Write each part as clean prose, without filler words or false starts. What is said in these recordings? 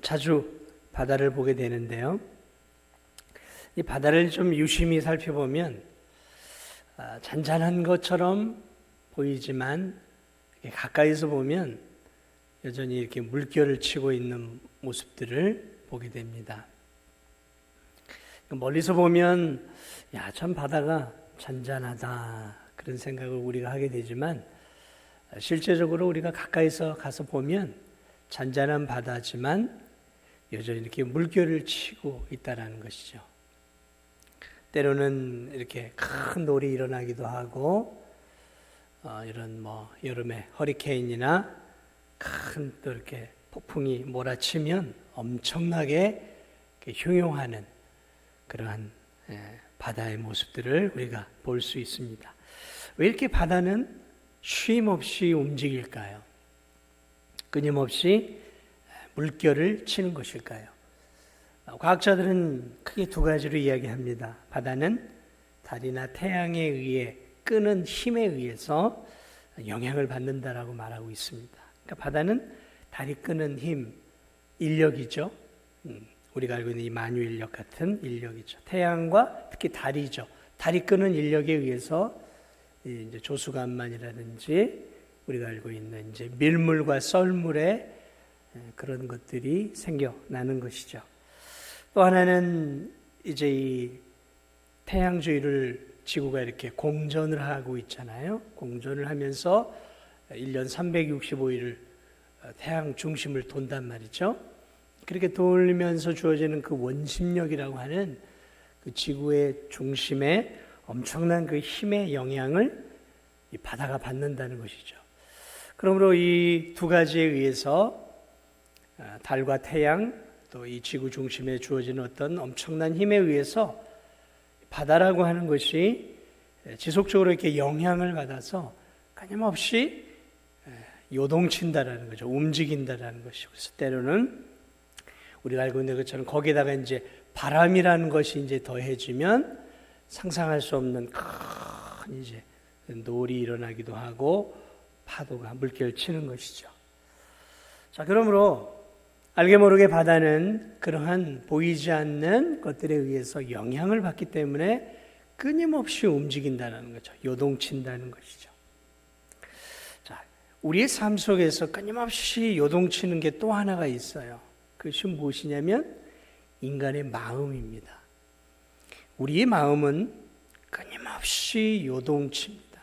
자주 바다를 보게 되는데요. 이 바다를 좀 유심히 살펴보면 잔잔한 것처럼 보이지만 가까이서 보면 여전히 이렇게 물결을 치고 있는 모습들을 보게 됩니다. 멀리서 보면 참 바다가 잔잔하다 그런 생각을 우리가 하게 되지만 실제적으로 우리가 가까이서 가서 보면 잔잔한 바다지만 여전히 이렇게 물결을 치고 있다는 것이죠. 때로는 이렇게 큰 놀이 일어나기도 하고 이런 여름에 허리케인이나 큰 또 이렇게 폭풍이 몰아치면 엄청나게 흉용하는 그러한 바다의 모습들을 우리가 볼 수 있습니다. 왜 이렇게 바다는 쉼 없이 움직일까요? 끊임없이 물결을 치는 것일까요? 과학자들은 크게 두 가지로 이야기합니다. 바다는 달이나 태양에 의해 끄는 힘에 의해서 영향을 받는다라고 말하고 있습니다. 그러니까 바다는 달이 끄는 힘, 인력이죠. 우리가 알고 있는 이 만유인력 같은 인력이죠. 태양과 특히 달이죠. 달이 끄는 인력에 의해서 이제 조수간만이라든지 우리가 알고 있는 이제 밀물과 썰물의 그런 것들이 생겨나는 것이죠. 또 하나는 이제 이 태양주위를 지구가 이렇게 공전을 하고 있잖아요. 공전을 하면서 1년 365일을 태양 중심을 돈단 말이죠. 그렇게 돌면서 주어지는 그 원심력이라고 하는 그 지구의 중심에 엄청난 그 힘의 영향을 이 바다가 받는다는 것이죠. 그러므로 이 두 가지에 의해서 달과 태양 또 이 지구 중심에 주어지는 어떤 엄청난 힘에 의해서 바다라고 하는 것이 지속적으로 이렇게 영향을 받아서 끊임없이 요동친다라는 거죠. 움직인다라는 것이죠. 그래서 때로는 우리가 알고 있는 것처럼 거기에다가 이제 바람이라는 것이 이제 더해지면 상상할 수 없는 큰 이제 놀이 일어나기도 하고 파도가 물결 치는 것이죠. 자, 그러므로 알게 모르게 바다는 그러한 보이지 않는 것들에 의해서 영향을 받기 때문에 끊임없이 움직인다는 거죠. 요동친다는 것이죠. 자, 우리의 삶 속에서 끊임없이 요동치는 게 또 하나가 있어요. 그것이 무엇이냐면 인간의 마음입니다. 우리의 마음은 끊임없이 요동칩니다.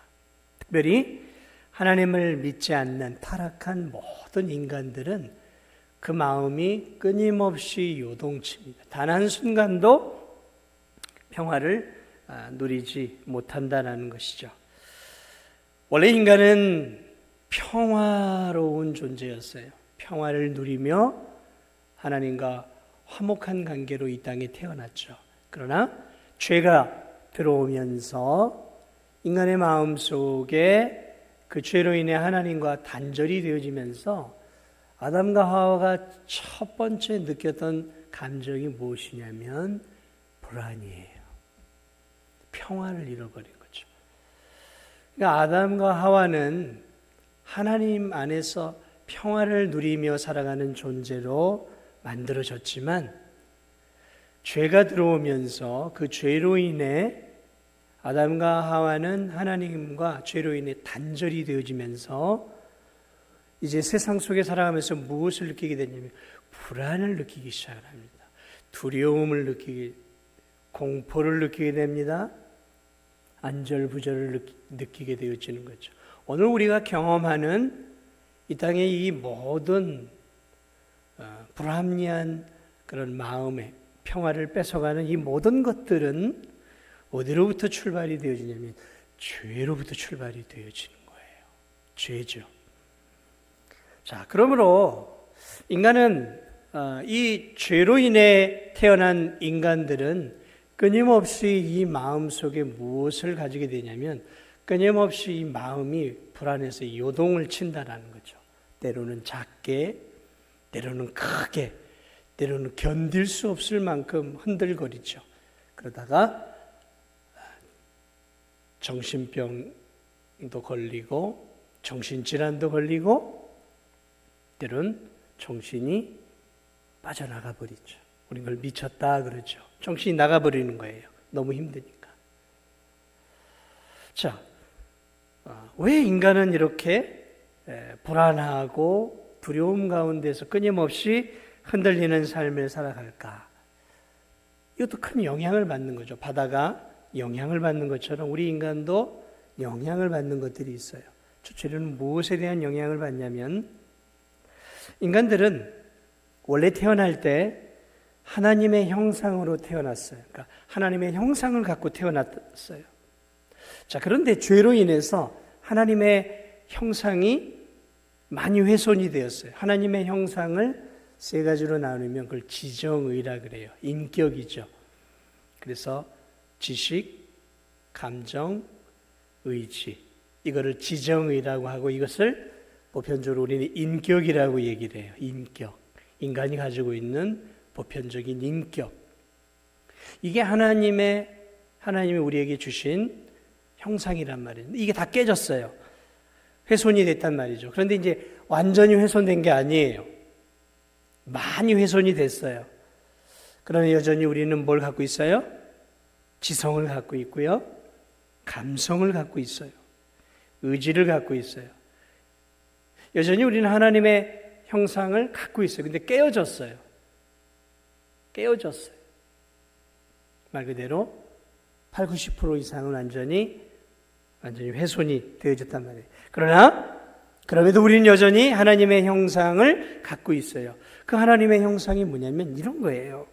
특별히 하나님을 믿지 않는 타락한 모든 인간들은 그 마음이 끊임없이 요동칩니다. 단 한순간도 평화를 누리지 못한다는 것이죠. 원래 인간은 평화로운 존재였어요. 평화를 누리며 하나님과 화목한 관계로 이 땅에 태어났죠. 그러나 죄가 들어오면서 인간의 마음 속에 그 죄로 인해 하나님과 단절이 되어지면서 아담과 하와가 첫 번째 느꼈던 감정이 무엇이냐면 불안이에요. 평화를 잃어버린 거죠. 그러니까 아담과 하와는 하나님 안에서 평화를 누리며 살아가는 존재로 만들어졌지만 죄가 들어오면서 그 죄로 인해 아담과 하와는 하나님과 죄로 인해 단절이 되어지면서 이제 세상 속에 살아가면서 무엇을 느끼게 되냐면 불안을 느끼기 시작합니다. 두려움을 느끼게, 공포를 느끼게 됩니다. 안절부절을 느끼게 되어지는 거죠. 오늘 우리가 경험하는 이 땅의 이 모든 불합리한 그런 마음의 평화를 뺏어가는 이 모든 것들은 어디로부터 출발이 되어지냐면 죄로부터 출발이 되어지는 거예요. 죄죠. 자, 그러므로 인간은 이 죄로 인해 태어난 인간들은 끊임없이 이 마음 속에 무엇을 가지게 되냐면 끊임없이 이 마음이 불안해서 요동을 친다라는 거죠. 때로는 작게, 때로는 크게, 때로는 견딜 수 없을 만큼 흔들거리죠. 그러다가 정신병도 걸리고 정신질환도 걸리고 때로는 정신이 빠져나가 버리죠. 우린 그걸 미쳤다 그러죠. 정신이 나가버리는 거예요. 너무 힘드니까. 자, 왜 인간은 이렇게 불안하고 두려움 가운데서 끊임없이 흔들리는 삶을 살아갈까? 이것도 큰 영향을 받는 거죠. 바다가 영향을 받는 것처럼 우리 인간도 영향을 받는 것들이 있어요. 주체는 무엇에 대한 영향을 받냐면, 인간들은 원래 태어날 때 하나님의 형상으로 태어났어요. 그러니까 하나님의 형상을 갖고 태어났어요. 자, 그런데 죄로 인해서 하나님의 형상이 많이 훼손이 되었어요. 하나님의 형상을 세 가지로 나누면 그걸 지정의라 그래요. 인격이죠. 그래서 지식, 감정, 의지, 이거를 지정의라고 하고, 이것을 보편적으로 우리는 인격이라고 얘기를 해요. 인격, 인간이 가지고 있는 보편적인 인격. 이게 하나님이 우리에게 주신 형상이란 말이에요. 이게 다 깨졌어요. 훼손이 됐단 말이죠. 그런데 이제 완전히 훼손된 게 아니에요. 많이 훼손이 됐어요. 그러나 여전히 우리는 뭘 갖고 있어요? 지성을 갖고 있고요. 감성을 갖고 있어요. 의지를 갖고 있어요. 여전히 우리는 하나님의 형상을 갖고 있어요. 근데 깨어졌어요. 말 그대로 80, 90% 이상은 완전히 훼손이 되어졌단 말이에요. 그럼에도 우리는 여전히 하나님의 형상을 갖고 있어요. 그 하나님의 형상이 뭐냐면 이런 거예요.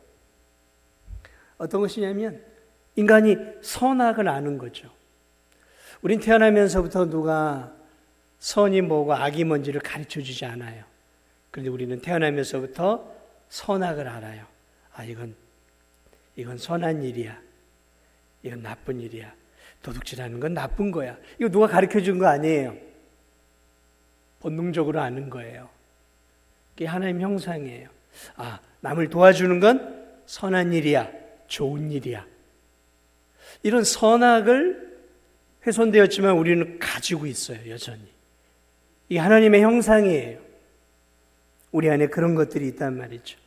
어떤 것이냐면 인간이 선악을 아는 거죠. 우린 태어나면서부터 누가 선이 뭐고 악이 뭔지를 가르쳐 주지 않아요. 그런데 우리는 태어나면서부터 선악을 알아요. 이건 선한 일이야. 이건 나쁜 일이야. 도둑질하는 건 나쁜 거야. 이거 누가 가르쳐 준 거 아니에요. 본능적으로 아는 거예요. 그게 하나님 형상이에요. 남을 도와주는 건 선한 일이야. 좋은 일이야. 이런 선악을 훼손되었지만 우리는 가지고 있어요. 여전히. 이게 하나님의 형상이에요. 우리 안에 그런 것들이 있단 말이죠.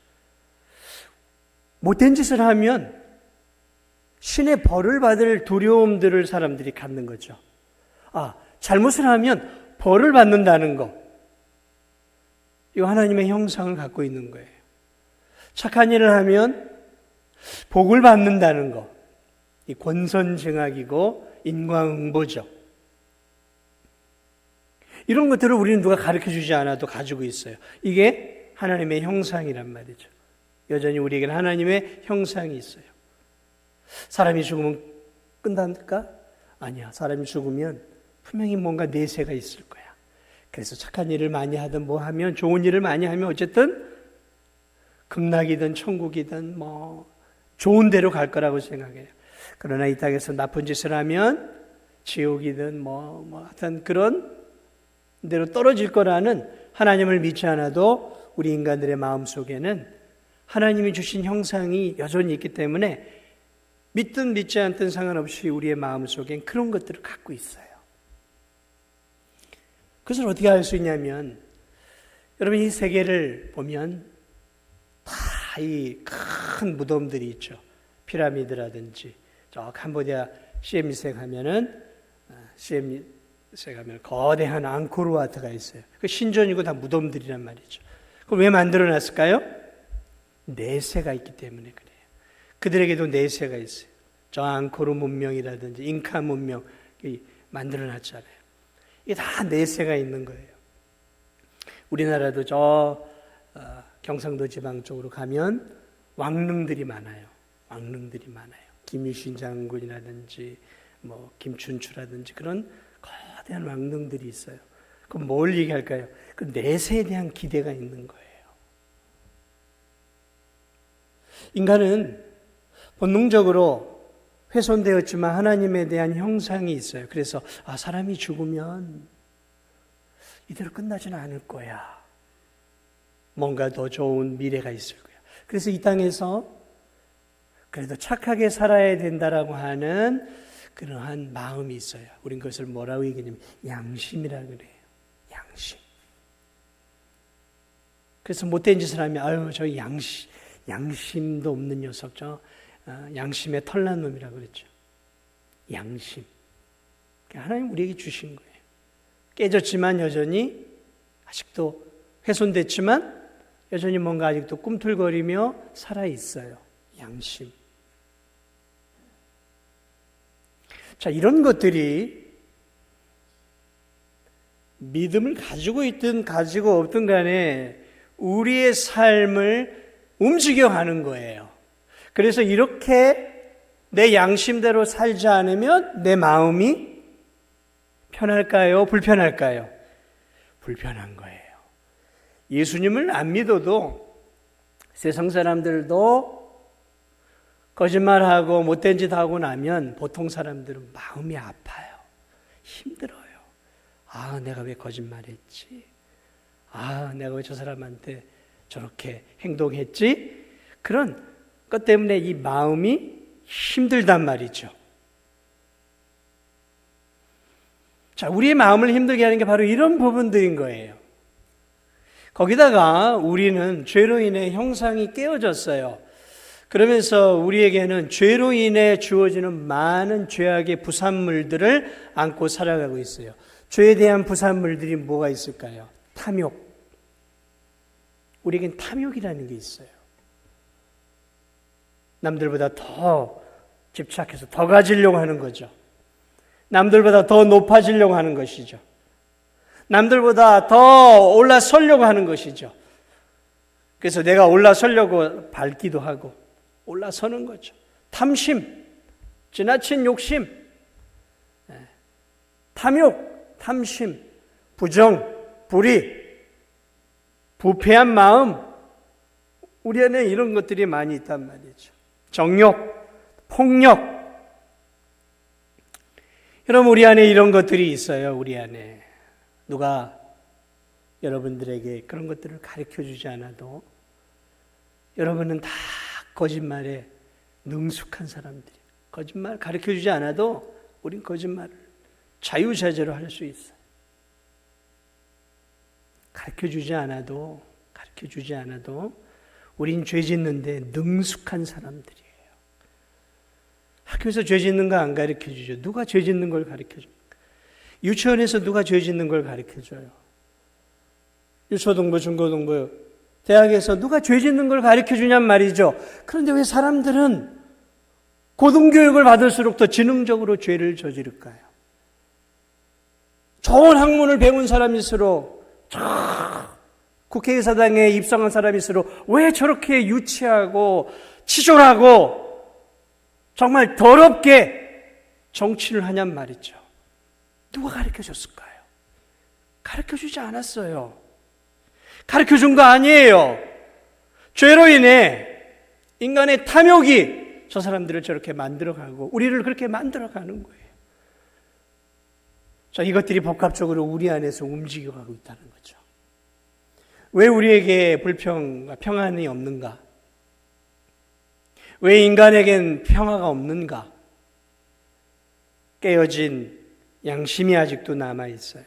못된 짓을 하면 신의 벌을 받을 두려움들을 사람들이 갖는 거죠. 잘못을 하면 벌을 받는다는 거. 이거 하나님의 형상을 갖고 있는 거예요. 착한 일을 하면 복을 받는다는 거. 이 권선징악이고 인과응보죠. 이런 것들을 우리는 누가 가르쳐 주지 않아도 가지고 있어요. 이게 하나님의 형상이란 말이죠. 여전히 우리에게는 하나님의 형상이 있어요. 사람이 죽으면 끝날까? 아니야. 사람이 죽으면 분명히 뭔가 내세가 있을 거야. 그래서 착한 일을 많이 하든 뭐 하면, 좋은 일을 많이 하면 어쨌든 극락이든 천국이든 좋은 데로 갈 거라고 생각해요. 그러나 이 땅에서 나쁜 짓을 하면 지옥이든 하여튼 그런 데로 떨어질 거라는, 하나님을 믿지 않아도 우리 인간들의 마음속에는 하나님이 주신 형상이 여전히 있기 때문에 믿든 믿지 않든 상관없이 우리의 마음속엔 그런 것들을 갖고 있어요. 그것을 어떻게 알 수 있냐면, 여러분 이 세계를 보면 다 이 큰 무덤들이 있죠. 피라미드라든지 저 캄보디아 시엠리세 가면 거대한 앙코르와트가 있어요. 그 신전이고 다 무덤들이란 말이죠. 그걸 왜 만들어 놨을까요? 내세가 있기 때문에 그래요. 그들에게도 내세가 있어요. 저 앙코르 문명이라든지 잉카 문명 만들어 놨잖아요. 이게 다 내세가 있는 거예요. 우리나라도 저 경상도 지방 쪽으로 가면 왕릉들이 많아요. 김유신 장군이라든지 김춘추라든지 그런 거대한 왕릉들이 있어요. 그럼 뭘 얘기할까요? 그 내세에 대한 기대가 있는 거예요. 인간은 본능적으로 훼손되었지만 하나님에 대한 형상이 있어요. 그래서 사람이 죽으면 이대로 끝나지는 않을 거야. 뭔가 더 좋은 미래가 있을 거야. 그래서 이 땅에서 그래도 착하게 살아야 된다라고 하는 그러한 마음이 있어요. 우린 그것을 뭐라고 얘기하냐면 양심이라고 그래요. 양심. 그래서 못된 짓을 하면 아유 저 양심도 없는 녀석, 저 양심의 털난 놈이라고 그랬죠. 양심. 하나님 우리에게 주신 거예요. 깨졌지만 여전히 아직도 훼손됐지만 여전히 뭔가 아직도 꿈틀거리며 살아있어요. 양심. 자, 이런 것들이 믿음을 가지고 있든 가지고 없든 간에 우리의 삶을 움직여가는 거예요. 그래서 이렇게 내 양심대로 살지 않으면 내 마음이 편할까요? 불편할까요? 불편한 거예요. 예수님을 안 믿어도 세상 사람들도 거짓말하고 못된 짓 하고 나면 보통 사람들은 마음이 아파요. 힘들어요. 아, 내가 왜 거짓말했지? 아, 내가 왜 저 사람한테 저렇게 행동했지? 그런 것 때문에 이 마음이 힘들단 말이죠. 자, 우리의 마음을 힘들게 하는 게 바로 이런 부분들인 거예요. 거기다가 우리는 죄로 인해 형상이 깨어졌어요. 그러면서 우리에게는 죄로 인해 주어지는 많은 죄악의 부산물들을 안고 살아가고 있어요. 죄에 대한 부산물들이 뭐가 있을까요? 탐욕. 우리에겐 탐욕이라는 게 있어요. 남들보다 더 집착해서 더 가지려고 하는 거죠. 남들보다 더 높아지려고 하는 것이죠. 남들보다 더 올라서려고 하는 것이죠. 그래서 내가 올라서려고 밟기도 하고 올라서는 거죠. 탐심, 지나친 욕심, 탐욕, 탐심, 부정, 불의, 부패한 마음, 우리 안에 이런 것들이 많이 있단 말이죠. 정욕, 폭력. 여러분, 우리 안에 이런 것들이 있어요. 우리 안에. 누가 여러분들에게 그런 것들을 가르쳐주지 않아도 여러분은 다 거짓말에 능숙한 사람들이에요. 거짓말 가르쳐주지 않아도 우린 거짓말을 자유자재로 할 수 있어요. 가르쳐주지 않아도 우린 죄 짓는데 능숙한 사람들이에요. 학교에서 죄 짓는 거 안 가르쳐주죠. 누가 죄 짓는 걸 가르쳐줍니까? 유치원에서 누가 죄 짓는 걸 가르쳐줘요? 유초등부, 중고등부, 대학에서 누가 죄 짓는 걸 가르쳐주냔 말이죠. 그런데 왜 사람들은 고등교육을 받을수록 더 지능적으로 죄를 저지를까요? 좋은 학문을 배운 사람일수록, 국회의사당에 입성한 사람일수록 왜 저렇게 유치하고 치졸하고 정말 더럽게 정치를 하냔 말이죠. 누가 가르쳐줬을까요? 가르쳐주지 않았어요. 가르쳐준 거 아니에요. 죄로 인해 인간의 탐욕이 저 사람들을 저렇게 만들어가고 우리를 그렇게 만들어가는 거예요. 자, 이것들이 복합적으로 우리 안에서 움직여가고 있다는 거죠. 왜 우리에게 불평과 평안이 없는가? 왜 인간에겐 평화가 없는가? 깨어진 양심이 아직도 남아있어요.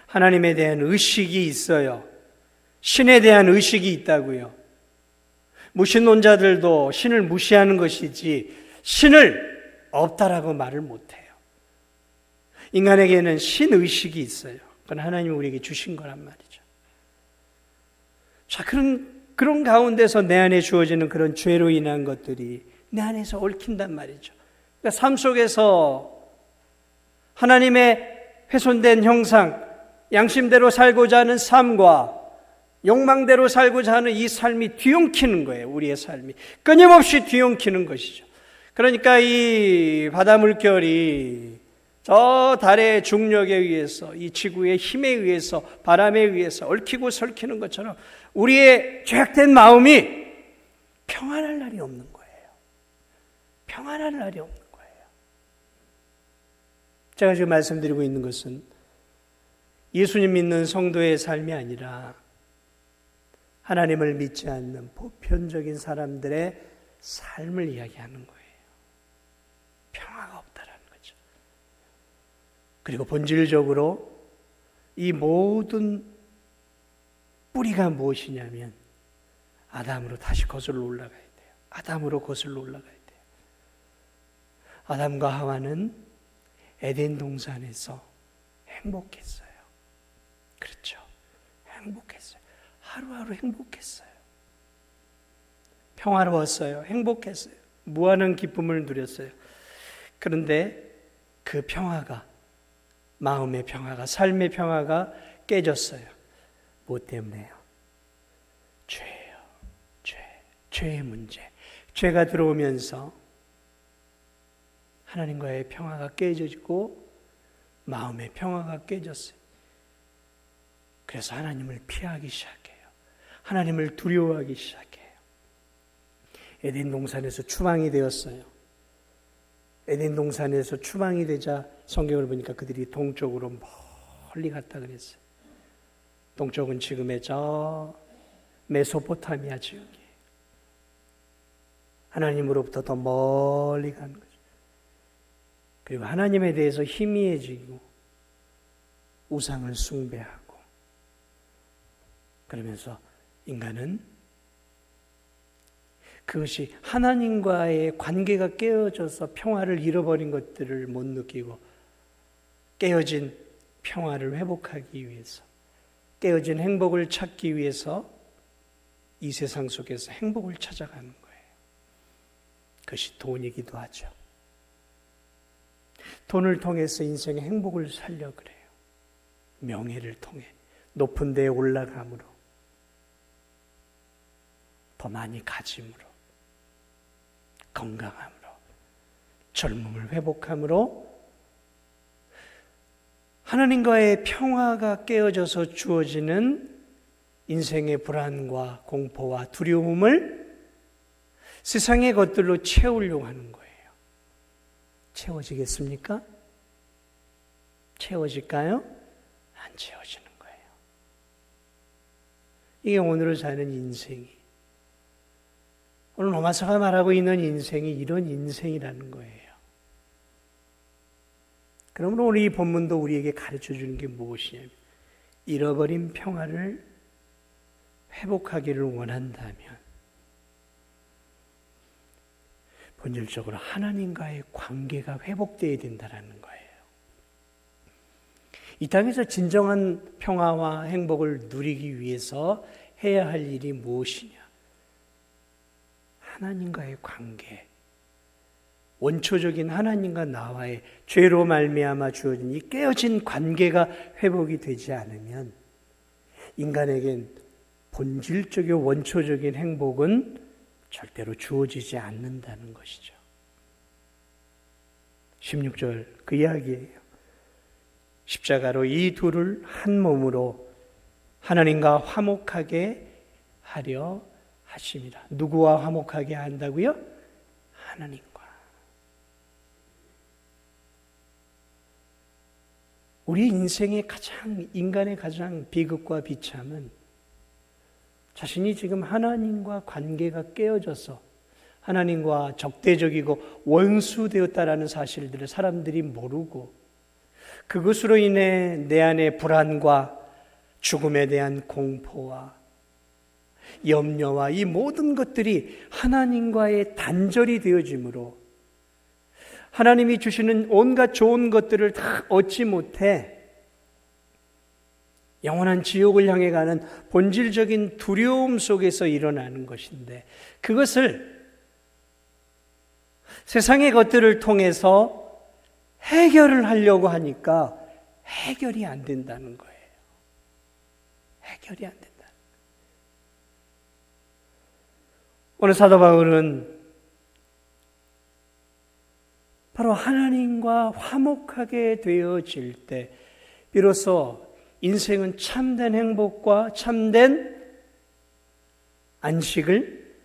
하나님에 대한 의식이 있어요. 신에 대한 의식이 있다고요. 무신론자들도 신을 무시하는 것이지 신을 없다라고 말을 못해요. 인간에게는 신의식이 있어요. 그건 하나님이 우리에게 주신 거란 말이죠. 자, 그런 가운데서 내 안에 주어지는 그런 죄로 인한 것들이 내 안에서 얽힌단 말이죠. 그러니까 삶 속에서 하나님의 훼손된 형상, 양심대로 살고자 하는 삶과 욕망대로 살고자 하는 이 삶이 뒤엉키는 거예요. 우리의 삶이 끊임없이 뒤엉키는 것이죠. 그러니까 이 바다 물결이 저 달의 중력에 의해서, 이 지구의 힘에 의해서, 바람에 의해서 얽히고 설키는 것처럼 우리의 죄악된 마음이 평안할 날이 없는 거예요. 평안할 날이 없는 거예요. 제가 지금 말씀드리고 있는 것은 예수님 믿는 성도의 삶이 아니라 하나님을 믿지 않는 보편적인 사람들의 삶을 이야기하는 거예요. 평화가 없다라는 거죠. 그리고 본질적으로 이 모든 뿌리가 무엇이냐면 아담으로 다시 거슬러 올라가야 돼요. 아담으로 거슬러 올라가야 돼요. 아담과 하와는 에덴 동산에서 행복했어요. 그렇죠. 행복했어요. 하루하루 행복했어요. 평화로웠어요. 행복했어요. 무한한 기쁨을 누렸어요. 그런데 그 평화가, 마음의 평화가, 삶의 평화가 깨졌어요. 무엇 때문에요? 죄예요. 죄의 문제. 죄가 들어오면서 하나님과의 평화가 깨져지고 마음의 평화가 깨졌어요. 그래서 하나님을 피하기 시작해요. 하나님을 두려워하기 시작해요. 에덴 동산에서 추방이 되었어요. 에덴 동산에서 추방이 되자 성경을 보니까 그들이 동쪽으로 멀리 갔다 그랬어요. 동쪽은 지금의 저 메소포타미아 지역이에요. 하나님으로부터 더 멀리 간 거죠. 그리고 하나님에 대해서 희미해지고 우상을 숭배하고 그러면서 인간은 그것이 하나님과의 관계가 깨어져서 평화를 잃어버린 것들을 못 느끼고 깨어진 평화를 회복하기 위해서, 깨어진 행복을 찾기 위해서 이 세상 속에서 행복을 찾아가는 거예요. 그것이 돈이기도 하죠. 돈을 통해서 인생의 행복을 살려 그래요. 명예를 통해 높은 데에 올라감으로, 더 많이 가짐으로, 건강함으로, 젊음을 회복함으로 하나님과의 평화가 깨어져서 주어지는 인생의 불안과 공포와 두려움을 세상의 것들로 채우려고 하는 거예요. 채워지겠습니까? 채워질까요? 안 채워지는 거예요. 이게 오늘을 사는 인생이, 오늘 로마서가 말하고 있는 인생이 이런 인생이라는 거예요. 그러므로 오늘 이 본문도 우리에게 가르쳐 주는 게 무엇이냐면, 잃어버린 평화를 회복하기를 원한다면 본질적으로 하나님과의 관계가 회복되어야 된다는 거예요. 이 땅에서 진정한 평화와 행복을 누리기 위해서 해야 할 일이 무엇이냐? 하나님과의 관계, 원초적인 하나님과 나와의 죄로 말미암아 주어진 이 깨어진 관계가 회복이 되지 않으면 인간에겐 본질적인 원초적인 행복은 절대로 주어지지 않는다는 것이죠. 16절 그 이야기예요. 십자가로 이 둘을 한 몸으로 하나님과 화목하게 하려 하심이라. 누구와 화목하게 한다고요? 하나님과. 우리 인생의 인간의 가장 비극과 비참은 자신이 지금 하나님과 관계가 깨어져서 하나님과 적대적이고 원수되었다라는 사실들을 사람들이 모르고 그것으로 인해 내 안의 불안과 죽음에 대한 공포와 염려와 이 모든 것들이 하나님과의 단절이 되어지므로 하나님이 주시는 온갖 좋은 것들을 다 얻지 못해 영원한 지옥을 향해 가는 본질적인 두려움 속에서 일어나는 것인데, 그것을 세상의 것들을 통해서 해결을 하려고 하니까 해결이 안 된다는 거예요. 해결이 안 된다. 오늘 사도 바울은 바로 하나님과 화목하게 되어질 때 비로소 인생은 참된 행복과 참된 안식을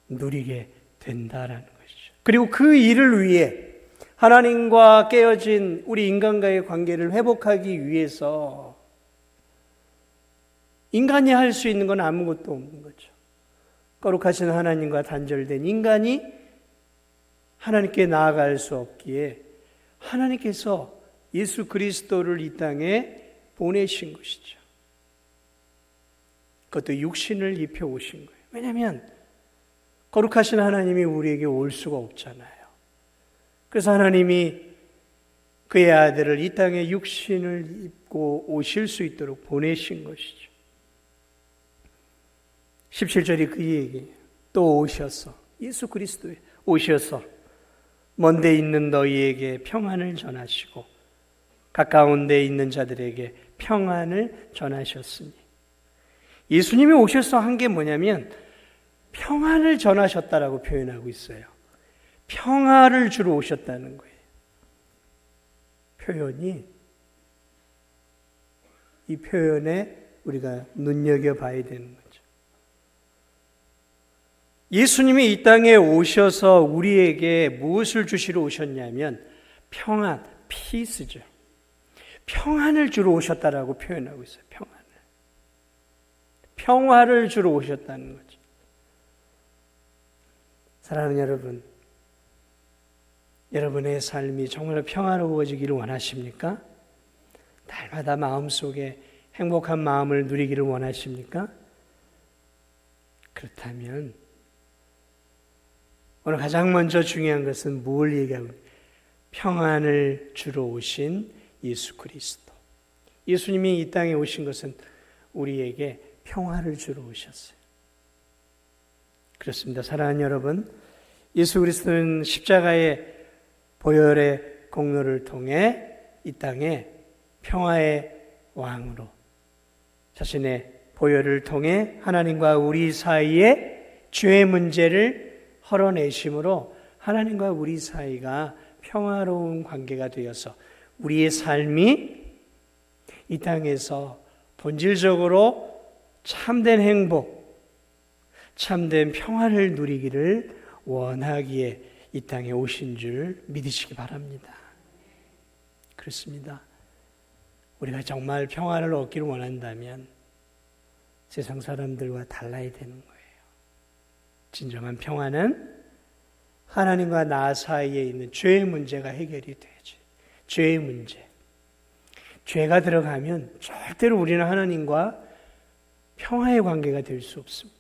누리게 된다라는 것이죠. 그리고 그 일을 위해 하나님과 깨어진 우리 인간과의 관계를 회복하기 위해서 인간이 할 수 있는 건 아무것도 없는 거죠. 거룩하신 하나님과 단절된 인간이 하나님께 나아갈 수 없기에 하나님께서 예수 그리스도를 이 땅에 보내신 것이죠. 그것도 육신을 입혀 오신 거예요. 왜냐하면 거룩하신 하나님이 우리에게 올 수가 없잖아요. 그래서 하나님이 그의 아들을 이 땅에 육신을 입고 오실 수 있도록 보내신 것이죠. 17절이 그 얘기예요. 또 오셔서, 예수 그리스도에 오셔서 먼 데 있는 너희에게 평안을 전하시고 가까운 데 있는 자들에게 평안을 전하셨으니, 예수님이 오셔서 한 게 뭐냐면 평안을 전하셨다라고 표현하고 있어요. 평화를 주러 오셨다는 거예요. 표현이, 이 표현에 우리가 눈여겨봐야 되는 거죠. 예수님이 이 땅에 오셔서 우리에게 무엇을 주시러 오셨냐면 평안, 피스죠. 평안을 주러 오셨다라고 표현하고 있어요. 평안을. 평화를 주러 오셨다는 거죠. 사랑하는 여러분, 여러분의 삶이 정말 평화로워지기를 원하십니까? 날마다 마음속에 행복한 마음을 누리기를 원하십니까? 그렇다면 오늘 가장 먼저 중요한 것은 뭘 얘기하고 있는지, 평안을 주러 오신 예수 그리스도. 예수님이 이 땅에 오신 것은 우리에게 평화를 주러 오셨어요. 그렇습니다. 사랑하는 여러분, 예수 그리스도는 십자가의 보혈의 공로를 통해 이 땅에 평화의 왕으로, 자신의 보혈을 통해 하나님과 우리 사이에 죄의 문제를 헐어내심으로 하나님과 우리 사이가 평화로운 관계가 되어서 우리의 삶이 이 땅에서 본질적으로 참된 행복, 참된 평화를 누리기를 원하기에 이 땅에 오신 줄 믿으시기 바랍니다. 그렇습니다. 우리가 정말 평화를 얻기를 원한다면 세상 사람들과 달라야 되는 거예요. 진정한 평화는 하나님과 나 사이에 있는 죄의 문제가 해결이 돼야지. 죄의 문제. 죄가 들어가면 절대로 우리는 하나님과 평화의 관계가 될 수 없습니다.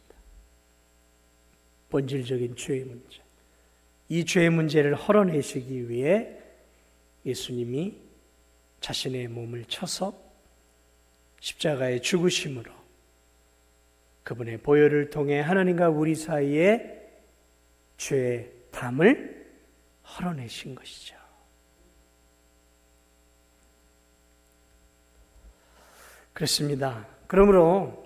본질적인 죄의 문제. 이 죄의 문제를 헐어내시기 위해 예수님이 자신의 몸을 쳐서 십자가의 죽으심으로 그분의 보혈을 통해 하나님과 우리 사이에 죄의 담을 헐어내신 것이죠. 그렇습니다. 그러므로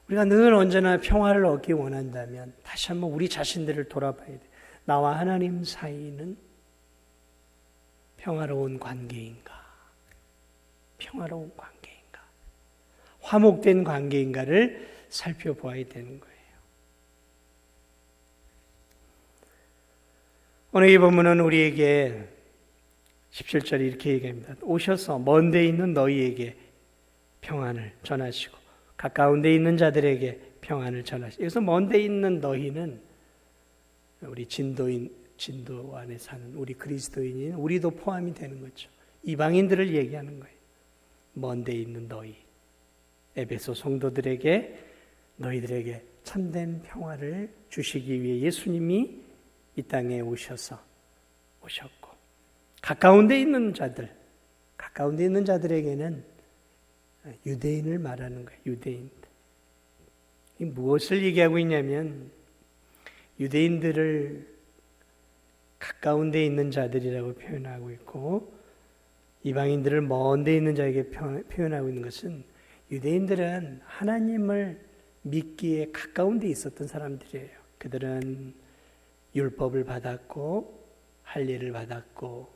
우리가 늘 언제나 평화를 얻기 원한다면 다시 한번 우리 자신들을 돌아봐야 돼. 나와 하나님 사이는 평화로운 관계인가? 평화로운 관계인가? 화목된 관계인가를 살펴보아야 되는 거예요. 오늘 이 본문은 우리에게 17절에 이렇게 얘기합니다. 오셔서 먼 데 있는 너희에게 평안을 전하시고 가까운 데 있는 자들에게 평안을 전하시고, 여기서 먼 데 있는 너희는 우리 진도 안에 사는 우리 그리스도인인 우리도 포함이 되는 거죠. 이방인들을 얘기하는 거예요. 먼 데 있는 너희, 에베소 성도들에게, 너희들에게 참된 평화를 주시기 위해 예수님이 이 땅에 오셨고, 가까운 데 있는 자들에게는 유대인을 말하는 거예요. 유대인들. 무엇을 얘기하고 있냐면 유대인들을 가까운 데 있는 자들이라고 표현하고 있고, 이방인들을 먼 데 있는 자에게 표현하고 있는 것은, 유대인들은 하나님을 믿기에 가까운 데 있었던 사람들이에요. 그들은 율법을 받았고 할례를 받았고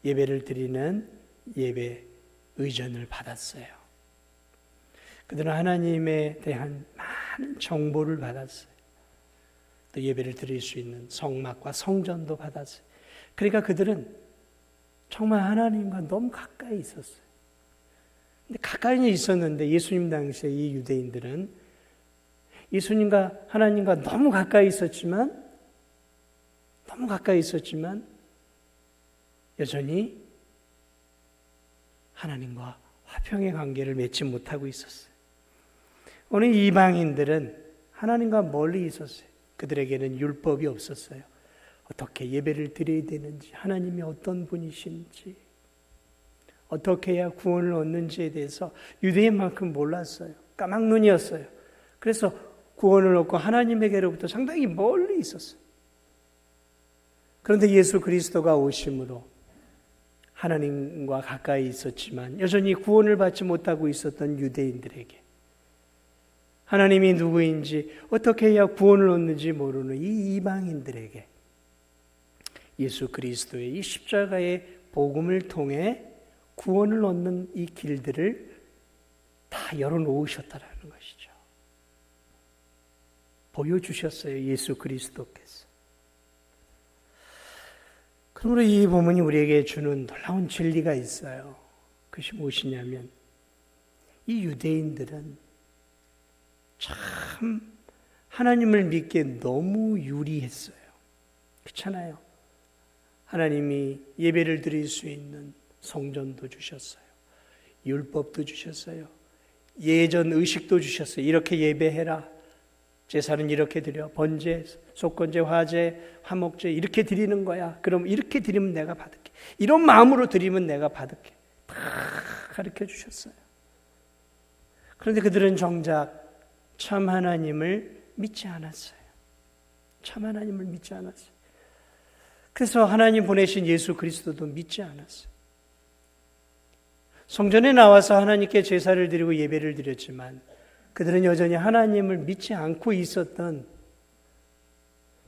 예배를 드리는 예배 의전을 받았어요. 그들은 하나님에 대한 많은 정보를 받았어요. 또 예배를 드릴 수 있는 성막과 성전도 받았어요. 그러니까 그들은 정말 하나님과 너무 가까이 있었어요. 근데 가까이 있었는데 예수님 당시에 이 유대인들은 예수님과 하나님과 너무 가까이 있었지만 여전히 하나님과 화평의 관계를 맺지 못하고 있었어요. 오늘 이방인들은 하나님과 멀리 있었어요. 그들에게는 율법이 없었어요. 어떻게 예배를 드려야 되는지, 하나님이 어떤 분이신지, 어떻게 해야 구원을 얻는지에 대해서 유대인만큼 몰랐어요. 까막눈이었어요. 그래서 구원을 얻고 하나님에게로부터 상당히 멀리 있었어요. 그런데 예수 그리스도가 오심으로 하나님과 가까이 있었지만 여전히 구원을 받지 못하고 있었던 유대인들에게, 하나님이 누구인지 어떻게 해야 구원을 얻는지 모르는 이 이방인들에게 예수 그리스도의 이 십자가의 복음을 통해 구원을 얻는 이 길들을 다 열어놓으셨다라는 것이죠. 보여주셨어요, 예수 그리스도께서. 그러므로 이 본문이 우리에게 주는 놀라운 진리가 있어요. 그것이 무엇이냐면 이 유대인들은 참 하나님을 믿기에 너무 유리했어요. 그렇잖아요. 하나님이 예배를 드릴 수 있는 성전도 주셨어요. 율법도 주셨어요. 예전 의식도 주셨어요. 이렇게 예배해라. 제사는 이렇게 드려. 번제, 속건제, 화제, 화목제 이렇게 드리는 거야. 그럼 이렇게 드리면 내가 받을게. 이런 마음으로 드리면 내가 받을게. 다 가르쳐 주셨어요. 그런데 그들은 정작 참 하나님을 믿지 않았어요. 참 하나님을 믿지 않았어요. 그래서 하나님 보내신 예수 그리스도도 믿지 않았어요. 성전에 나와서 하나님께 제사를 드리고 예배를 드렸지만 그들은 여전히 하나님을 믿지 않고 있었던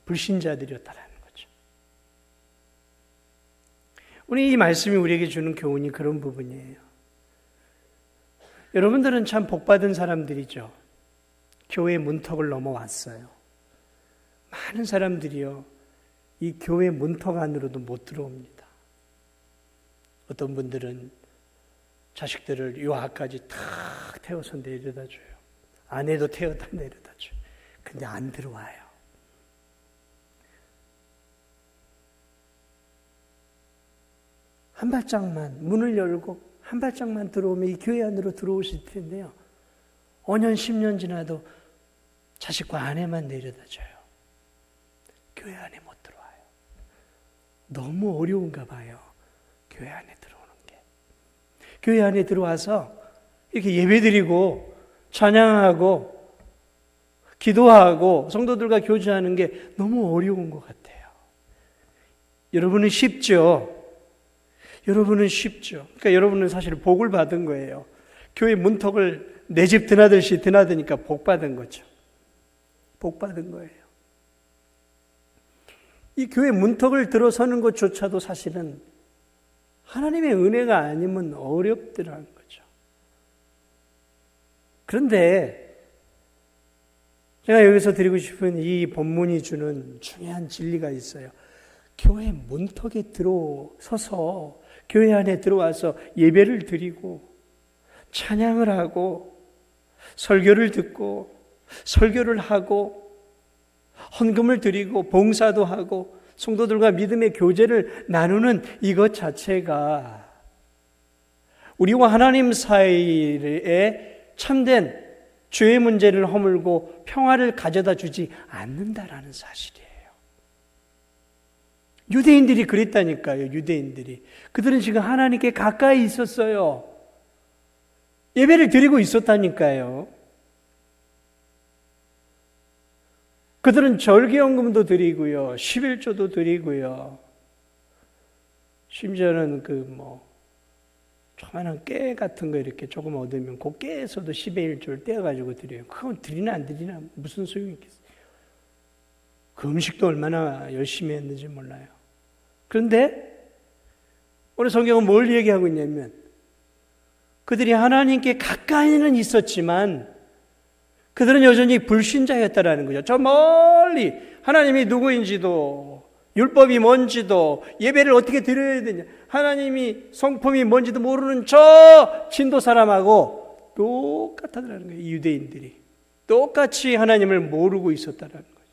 불신자들이었다라는 거죠. 우리 이 말씀이 우리에게 주는 교훈이 그런 부분이에요. 여러분들은 참 복받은 사람들이죠. 교회 문턱을 넘어왔어요. 많은 사람들이요, 이 교회 문턱 안으로도 못 들어옵니다. 어떤 분들은 자식들을 유학까지 탁 태워서 내려다 줘요. 아내도 태워다 내려다 줘요. 근데 안 들어와요. 한 발짝만 문을 열고 한 발짝만 들어오면 이 교회 안으로 들어오실 텐데요, 5년 10년 지나도 자식과 아내만 내려다 줘요. 교회 안에 못 들어와요. 너무 어려운가 봐요, 교회 안에 들어오는 게. 교회 안에 들어와서 이렇게 예배드리고 찬양하고 기도하고 성도들과 교제하는 게 너무 어려운 것 같아요. 여러분은 쉽죠? 여러분은 쉽죠? 그러니까 여러분은 사실 복을 받은 거예요. 교회 문턱을 내 집 드나들시 드나드니까 복 받은 거죠. 복 받은 거예요. 이 교회 문턱을 들어서는 것조차도 사실은 하나님의 은혜가 아니면 어렵더라는 거죠. 그런데 제가 여기서 드리고 싶은 이 본문이 주는 중요한 진리가 있어요. 교회 문턱에 들어서서 교회 안에 들어와서 예배를 드리고 찬양을 하고 설교를 듣고 설교를 하고 헌금을 드리고 봉사도 하고 성도들과 믿음의 교제를 나누는 이것 자체가 우리와 하나님 사이에 참된 죄의 문제를 허물고 평화를 가져다 주지 않는다라는 사실이에요. 유대인들이 그랬다니까요. 유대인들이. 그들은 지금 하나님께 가까이 있었어요. 예배를 드리고 있었다니까요. 그들은 절기연금도 드리고요, 11조도 드리고요, 심지어는 조그만한 깨 같은 거 이렇게 조금 얻으면 그 깨에서도 10의 1조를 떼어가지고 드려요. 그건 드리나 안 드리나 무슨 소용이 있겠어요. 그 음식도 얼마나 열심히 했는지 몰라요. 그런데 오늘 성경은 뭘 얘기하고 있냐면 그들이 하나님께 가까이는 있었지만 그들은 여전히 불신자였다라는 거죠. 저 멀리 하나님이 누구인지도 율법이 뭔지도 예배를 어떻게 드려야 되냐, 하나님이 성품이 뭔지도 모르는 저 진도 사람하고 똑같다라는 거예요. 이 유대인들이 똑같이 하나님을 모르고 있었다라는 거예요.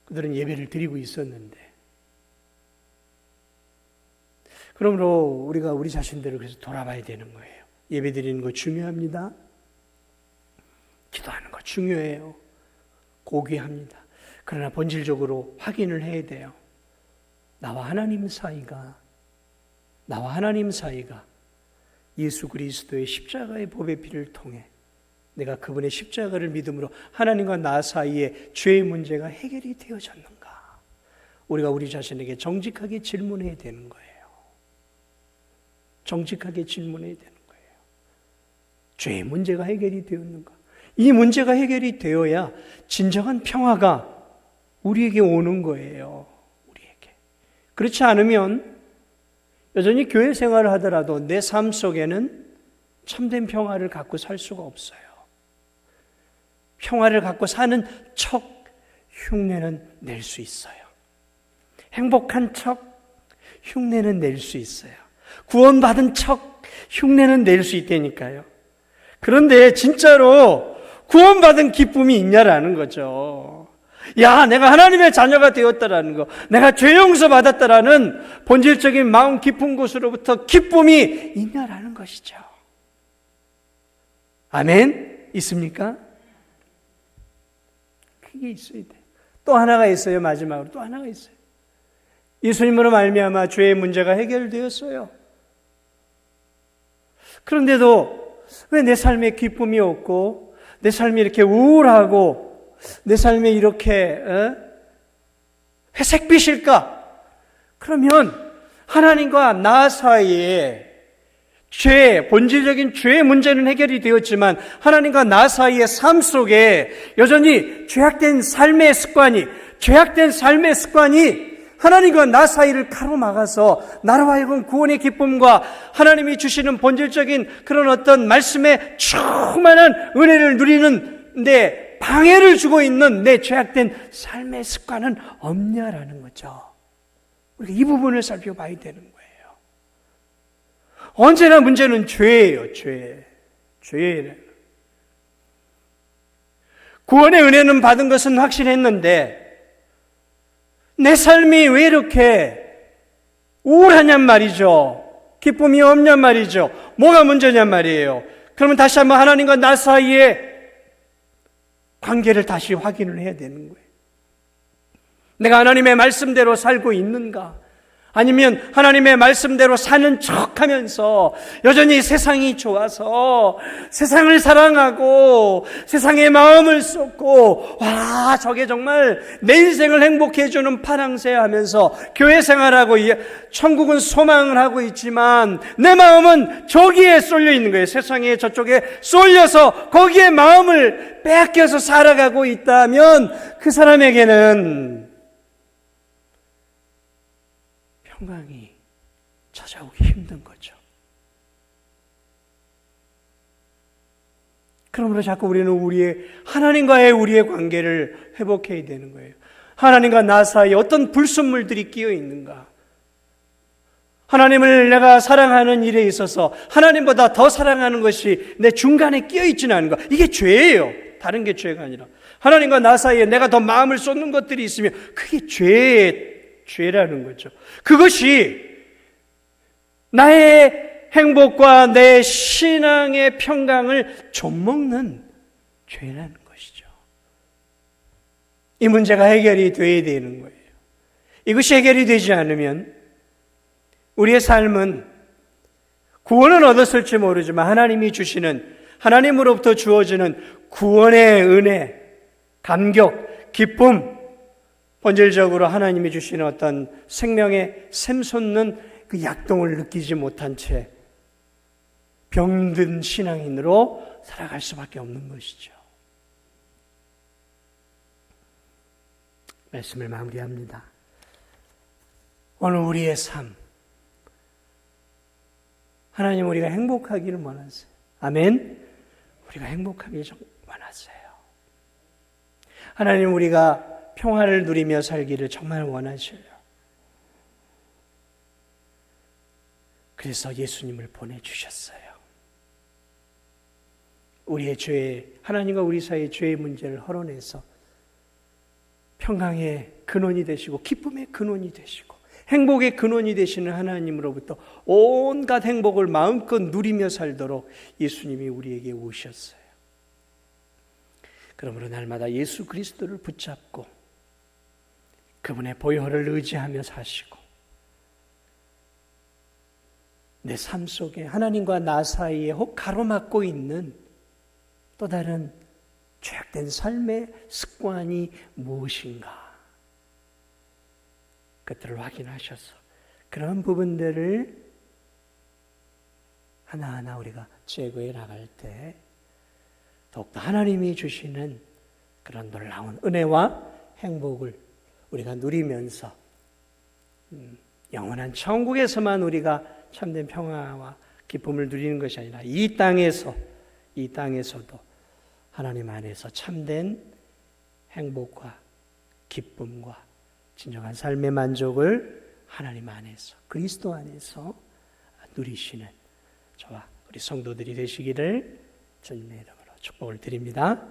그들은 예배를 드리고 있었는데, 그러므로 우리가 우리 자신들을 그래서 돌아봐야 되는 거예요. 예배 드리는 거 중요합니다. 기도하는 거 중요해요. 고귀합니다. 그러나 본질적으로 확인을 해야 돼요. 나와 하나님 사이가 예수 그리스도의 십자가의 보배 피를 통해 내가 그분의 십자가를 믿음으로 하나님과 나 사이에 죄의 문제가 해결이 되어졌는가? 우리가 우리 자신에게 정직하게 질문해야 되는 거예요. 정직하게 질문해야 되는 거예요. 죄의 문제가 해결이 되었는가? 이 문제가 해결이 되어야 진정한 평화가 우리에게 오는 거예요. 우리에게. 그렇지 않으면 여전히 교회 생활을 하더라도 내 삶 속에는 참된 평화를 갖고 살 수가 없어요. 평화를 갖고 사는 척 흉내는 낼 수 있어요. 행복한 척 흉내는 낼 수 있어요. 구원받은 척 흉내는 낼 수 있다니까요. 그런데 진짜로 구원받은 기쁨이 있냐라는 거죠. 야, 내가 하나님의 자녀가 되었다라는 거, 내가 죄 용서 받았다라는 본질적인 마음 깊은 곳으로부터 기쁨이 있냐라는 것이죠. 아멘? 있습니까? 그게 있어야 돼. 또 하나가 있어요. 마지막으로 또 하나가 있어요. 예수님으로 말미암아 죄의 문제가 해결되었어요. 그런데도 왜 내 삶에 기쁨이 없고 내 삶이 이렇게 우울하고 내 삶에 이렇게 회색빛일까? 그러면 하나님과 나 사이에 본질적인 죄의 문제는 해결이 되었지만 하나님과 나 사이의 삶 속에 여전히 죄악된 삶의 습관이 하나님과 나 사이를 가로막아서 나로 하여금 구원의 기쁨과 하나님이 주시는 본질적인 그런 어떤 말씀에 충만한 은혜를 누리는데 방해를 주고 있는 내 죄악된 삶의 습관은 없냐라는 거죠. 우리가 이 부분을 살펴봐야 되는 거예요. 언제나 문제는 죄예요. 죄예요. 구원의 은혜는 받은 것은 확실했는데 내 삶이 왜 이렇게 우울하냔 말이죠. 기쁨이 없냔 말이죠. 뭐가 문제냔 말이에요. 그러면 다시 한번 하나님과 나 사이에 관계를 다시 확인을 해야 되는 거예요. 내가 하나님의 말씀대로 살고 있는가? 아니면 하나님의 말씀대로 사는 척하면서 여전히 세상이 좋아서 세상을 사랑하고 세상에 마음을 쏟고 와 저게 정말 내 인생을 행복해 해주는 파랑새 하면서 교회 생활하고 천국은 소망을 하고 있지만 내 마음은 저기에 쏠려 있는 거예요. 세상에 저쪽에 쏠려서 거기에 마음을 빼앗겨서 살아가고 있다면 그 사람에게는 평강이 찾아오기 힘든 거죠. 그러므로 자꾸 우리는 하나님과의 우리의 관계를 회복해야 되는 거예요. 하나님과 나 사이에 어떤 불순물들이 끼어 있는가? 하나님을 내가 사랑하는 일에 있어서 하나님보다 더 사랑하는 것이 내 중간에 끼어 있지는 않은가? 이게 죄예요. 다른 게 죄가 아니라 하나님과 나 사이에 내가 더 마음을 쏟는 것들이 있으면 그게 죄라는 거죠. 그것이 나의 행복과 내 신앙의 평강을 좀먹는 죄라는 것이죠. 이 문제가 해결이 돼야 되는 거예요. 이것이 해결이 되지 않으면 우리의 삶은 구원은 얻었을지 모르지만 하나님이 주시는 하나님으로부터 주어지는 구원의 은혜, 감격, 기쁨, 본질적으로 하나님이 주시는 어떤 생명의 샘솟는 그 약동을 느끼지 못한 채 병든 신앙인으로 살아갈 수밖에 없는 것이죠. 말씀을 마무리합니다. 오늘 우리의 삶, 하나님 우리가 행복하기를 원하세요. 아멘. 우리가 행복하기를 원하세요. 하나님 우리가 평화를 누리며 살기를 정말 원하셔요. 그래서 예수님을 보내주셨어요. 우리의 하나님과 우리 사이의 죄의 문제를 헐어내서 평강의 근원이 되시고 기쁨의 근원이 되시고 행복의 근원이 되시는 하나님으로부터 온갖 행복을 마음껏 누리며 살도록 예수님이 우리에게 오셨어요. 그러므로 날마다 예수 그리스도를 붙잡고 그분의 보혈을 의지하며 사시고 내 삶 속에 하나님과 나 사이에 혹 가로막고 있는 또 다른 죄악된 삶의 습관이 무엇인가, 그것들을 확인하셔서 그런 부분들을 하나하나 우리가 제거해 나갈 때 더욱더 하나님이 주시는 그런 놀라운 은혜와 행복을 우리가 누리면서 영원한 천국에서만 우리가 참된 평화와 기쁨을 누리는 것이 아니라 이 땅에서도 하나님 안에서 참된 행복과 기쁨과 진정한 삶의 만족을 하나님 안에서, 그리스도 안에서 누리시는 저와 우리 성도들이 되시기를 주님의 이름으로 축복을 드립니다.